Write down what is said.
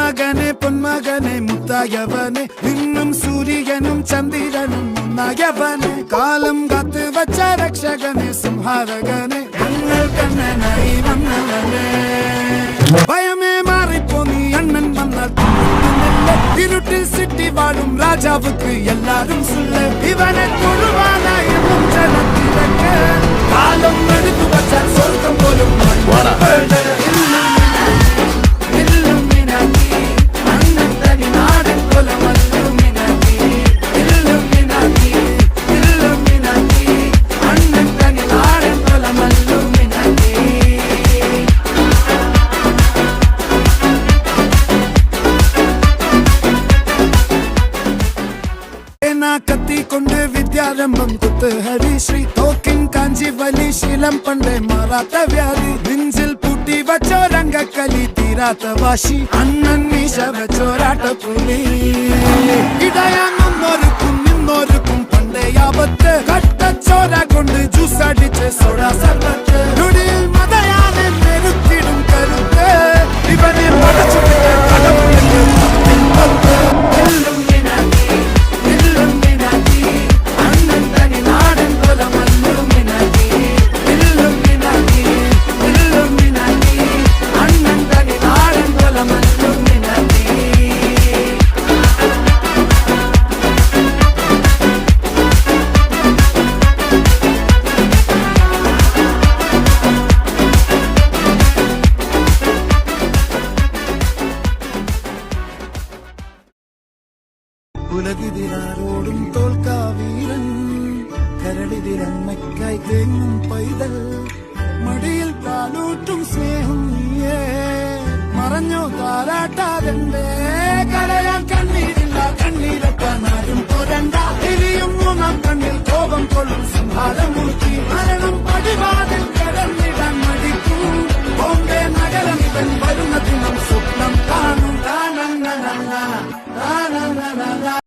മകനെ പൊന്മകനെ മുത്തായവനെ നിന്നും സൂര്യനും ചന്ദ്രനും ഒന്നായവനെ കാലം കാത്ത് വച്ച രക്ഷകനെ സംഹാരകനെ ഞങ്ങൾ കണ്ണനായി വന്നവനെ ഭയമേ മാറിപ്പോ നീ അണ്ണൻ വന്നാൽ ഇരുട്ടിൽ സിറ്റി വാഴും രാജാവുക്ക് എല്ലാരും സുല്ല ഇവനെ തൊഴുവാനായി ജനത്തിരക്ക് കാലം എടുത്തു വച്ചാൽ സ്വർഗം പോലും കത്തിക്കൊണ്ട് വിദ്യാരംഭം കുത്ത് ഹരിശ്രീ തോക്കിൻ കാഞ്ചി വലി ശീലം പണ്ടേ മാറാത്ത വ്യാധി നെഞ്ചിൽ പൂട്ടി വച്ചോരംഗക്കലി തീരാത്ത വാശി അണ്ണൻ മീശ വെച്ചോരാട്ട പുലി ഇടയാങ്ങുന്നോർക്കും നിന്നോർക്കും പണ്ടേ ആപത്ത് കട്ടച്ചോര കൊണ്ട് ജ്യൂസ് അടിച്ച് സോഡാ സർബത്ത് നൊടിയിൽ മതയാനെ മെരുത്തിടും കരുത്ത് ഇവനെ പടച്ചുവിട്ട് കടമുള്ളിൽ ഉലകിതിരാരോടും തോൽക്കാവീരൻ കരളിതിരമ്മയ്ക്കായി തേങ്ങും പൈതൽ മടിയിൽ കാലൂറ്റും സ്നേഹം നീയേ മറഞ്ഞോ താരാട്ടാതെ